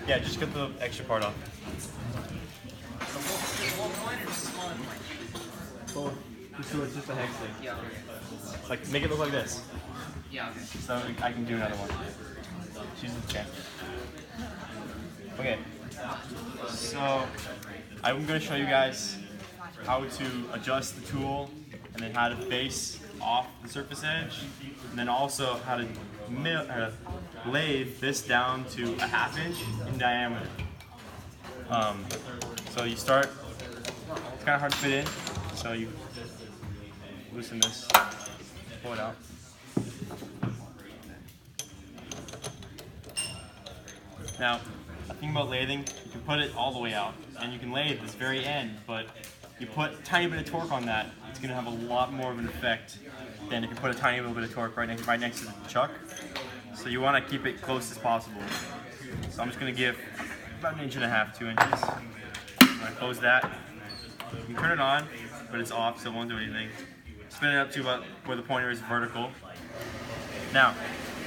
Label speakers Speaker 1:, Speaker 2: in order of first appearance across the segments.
Speaker 1: Yeah, just get the extra part off. Well, so it's just a hex thing.
Speaker 2: Yeah.
Speaker 1: Like, make it look like this.
Speaker 2: Yeah. Okay.
Speaker 1: So I can do another one. Choose the champ. Okay. So I'm going to show you guys how to adjust the tool and then how to face off the surface edge, and then also how to lathe this down to a 1/2 inch in diameter. So you start, it's kind of hard to fit in, so you loosen this, pull it out. Now, the thing about lathing, you can put it all the way out, and you can lathe this very end, but you put a tiny bit of torque on that, it's going to have a lot more of an effect than if you put a tiny little bit of torque right next to the chuck. So you want to keep it close as possible. So I'm just going to give about 1.5 inches, 2 inches. I'm going to close that. You can turn it on, but it's off, so it won't do anything. Spin it up to about where the pointer is vertical. Now,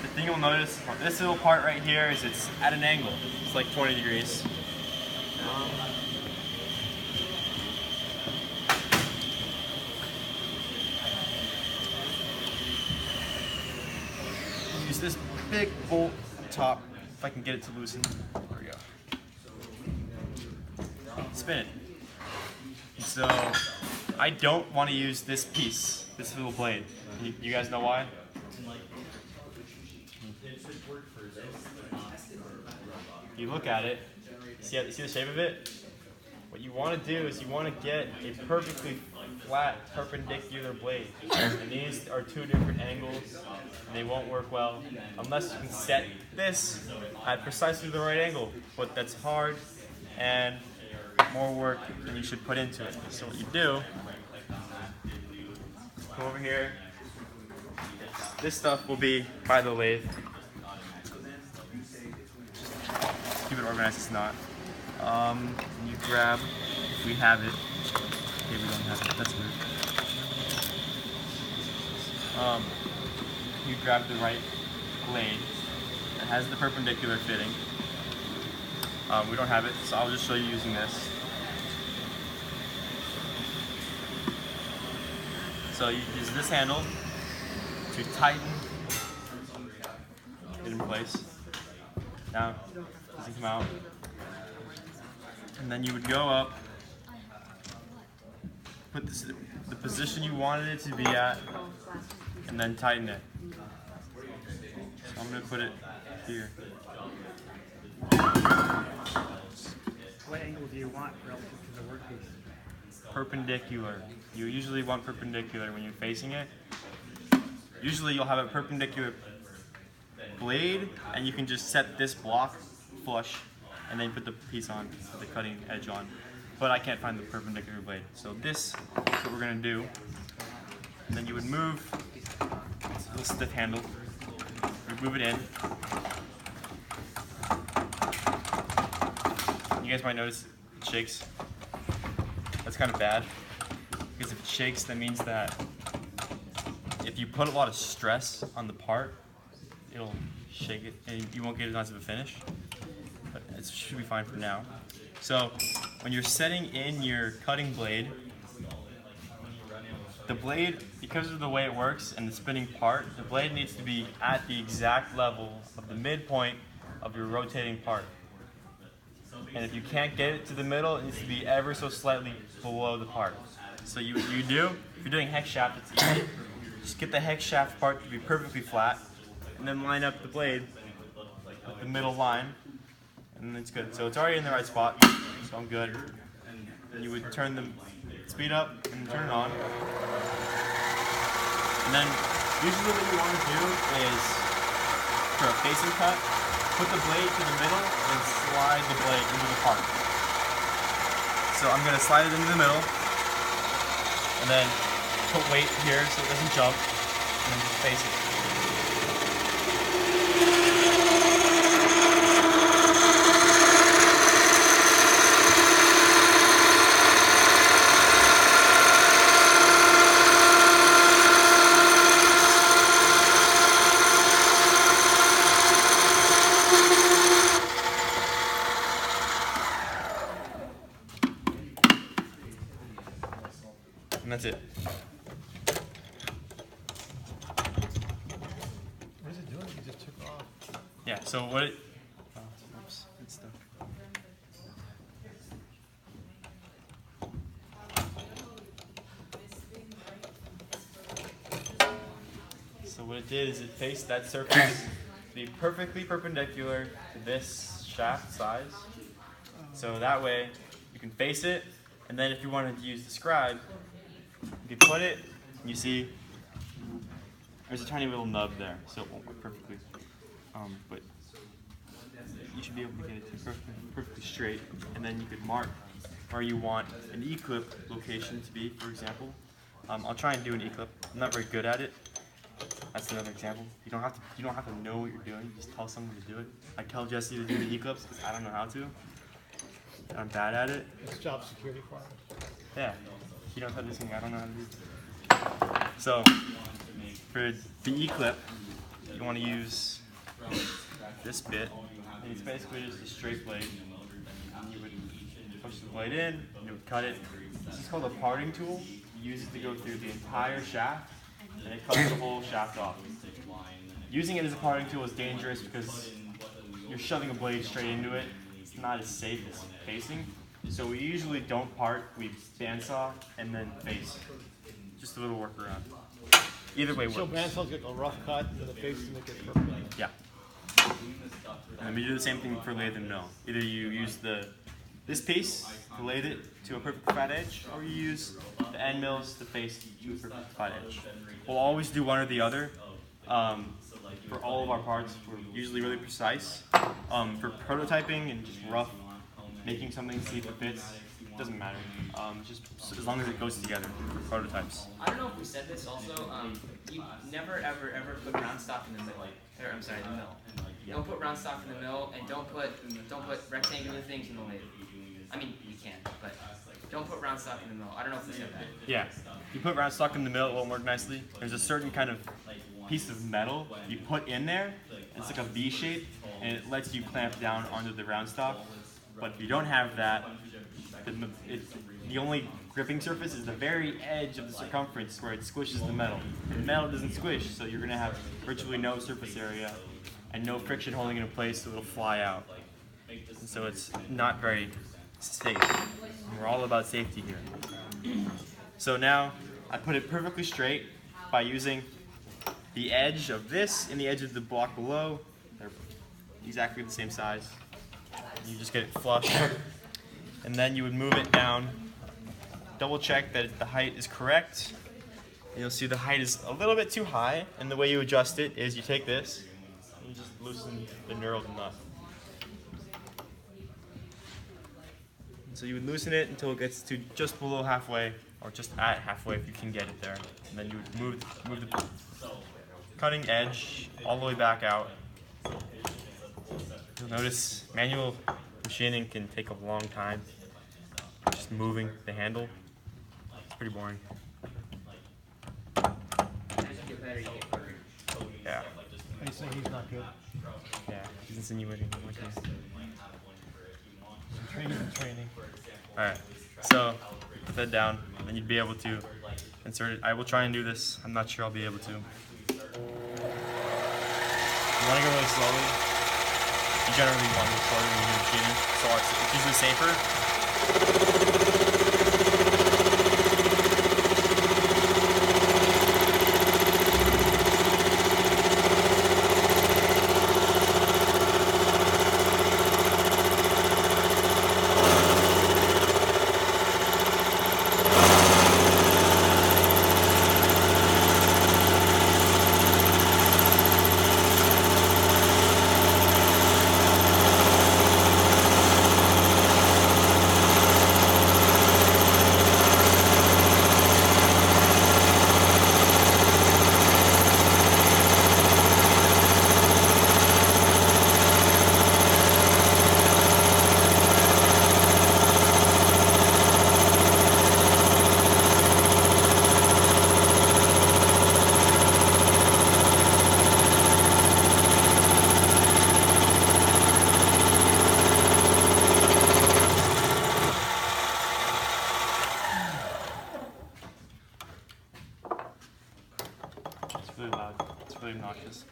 Speaker 1: the thing you'll notice on this little part right here is it's at an angle. It's like 20 degrees. Use this big bolt up top, if I can get it to loosen. There we go. Spin it. So, I don't want to use this piece, this little blade. You guys know why? You look at it, see the shape of it? What you want to do is you want to get a perfectly flat, perpendicular blade. And these are two different angles, and they won't work well unless you can set this at precisely the right angle. But that's hard and more work than you should put into it. So what you do, come over here. This stuff will be by the lathe. Keep it organized, it's not. You grab, if we have it. Okay, we don't have it, that's weird. You grab the right blade that has the perpendicular fitting. We don't have it, so I'll just show you using this. So you use this handle to tighten it in place. Now, doesn't come out. And then you would go up, put this in the position you wanted it to be at, and then tighten it. So I'm going to put it here.
Speaker 3: What angle do you want relative to the workpiece?
Speaker 1: Perpendicular. You usually want perpendicular when you're facing it. Usually you'll have a perpendicular blade, and you can just set this block flush and then put the piece on, put the cutting edge on. But I can't find the perpendicular blade. So this is what we're going to do. And then you would move, it's a little stiff handle, you move it in. You guys might notice it shakes. That's kind of bad, because if it shakes, that means that if you put a lot of stress on the part, it'll shake it and you won't get as nice of a finish. But it should be fine for now. So when you're setting in your cutting blade, the blade, because of the way it works and the spinning part, the blade needs to be at the exact level of the midpoint of your rotating part. And if you can't get it to the middle, it needs to be ever so slightly below the part. So you do, if you're doing hex shaft, it's easy. Just get the hex shaft part to be perfectly flat, and then line up the blade with the middle line, and it's good. So it's already in the right spot, so I'm good. And you would turn the speed up and turn it on. And then usually what you want to do is, for a facing cut, put the blade to the middle and slide the blade into the part. So I'm going to slide it into the middle, and then put weight here so it doesn't jump, and then just face it. Yeah, so what it, oh, oops, it's stuck. So what it did is it faced that surface to be perfectly perpendicular to this shaft size. So that way you can face it, and then if you wanted to use the scribe, you put it, and you see there's a tiny little nub there, so it won't work perfectly. But you should be able to get it to perfectly straight, and then you could mark where you want an E-clip location to be, for example. I'll try and do an E-clip. I'm not very good at it. That's another example. You don't have to know what you're doing. Just tell someone to do it. I tell Jesse to do the E-clips because I don't know how to. I'm bad at it.
Speaker 3: It's job security for us.
Speaker 1: Yeah. He knows how to do something I don't know how to do. So for the E-clip, you want to use this bit. And it's basically just a straight blade. And you would push the blade in, and you would cut it. This is called a parting tool. You use it to go through the entire shaft, and it cuts the whole shaft off. Using it as a parting tool is dangerous because you're shoving a blade straight into it. It's not as safe as facing. So we usually don't part, we bandsaw and then face. Just a little workaround. Either way works.
Speaker 3: So bandsaw's get a rough cut to the face to make it perfect.
Speaker 1: Yeah. And then we do the same thing for lathe and mill. Either you use this piece to lathe it to a perfect flat edge, or you use the end mills to face to a perfect flat edge. We'll always do one or the other. For all of our parts, we're usually really precise. For prototyping and just rough, making something see if it fits, it doesn't matter. Just as long as it goes together for prototypes.
Speaker 2: I don't know if we said this also. You never ever put round stock in the mill. Or I'm sorry, the mill. Don't put round stock in the mill, and don't put rectangular things in the lathe. I mean, you can, but don't put round stock in the mill. I don't know if we said that.
Speaker 1: Yeah, you put round stock in the mill, it won't work nicely. There's a certain kind of piece of metal you put in there. It's like a V shape, and it lets you clamp down onto the round stock. But if you don't have that, the only gripping surface is the very edge of the circumference where it squishes the metal. The metal doesn't squish, so you're going to have virtually no surface area and no friction holding it in place, so it'll fly out. And so it's not very safe. We're all about safety here. So now I put it perfectly straight by using the edge of this and the edge of the block below. They're exactly the same size. You just get it flush. And then you would move it down, double check that the height is correct. And you'll see the height is a little bit too high, and the way you adjust it is you take this and you just loosen the knurled nut. So you would loosen it until it gets to just below halfway, or just at halfway if you can get it there. And then you would move the cutting edge all the way back out. You'll notice manual machining can take a long time. Just moving the handle. It's pretty boring.
Speaker 2: As you get better, you get better.
Speaker 1: Yeah.
Speaker 3: Are you saying he's not good?
Speaker 1: Yeah. He's insinuating. Okay.
Speaker 3: Training.
Speaker 1: Alright. So put that down, and you'd be able to insert it. I will try and do this. I'm not sure I'll be able to. You want to go really slowly. You generally want to go slower when you're machining, so it's usually safer. It's really loud. It's really obnoxious.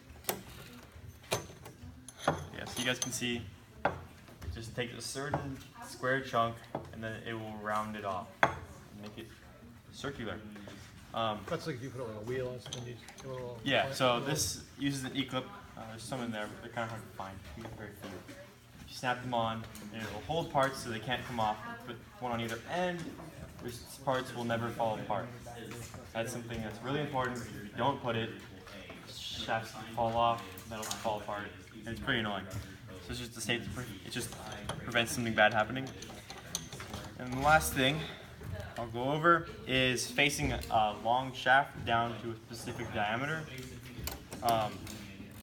Speaker 1: So you guys can see, just take a certain square chunk and then it will round it off and make it circular.
Speaker 4: That's like if you put like a wheel on something. You do a little
Speaker 1: Yeah, so this uses an E-clip. There's some in there, but they're kind of hard to find. You get very few. You snap them on, and it will hold parts so they can't come off. Put one on either end. These parts will never fall apart. That's something that's really important. If you don't put it, shafts fall off, that'll fall apart. And it's pretty annoying. So it's just a safety. It just prevents something bad happening. And the last thing I'll go over is facing a long shaft down to a specific diameter.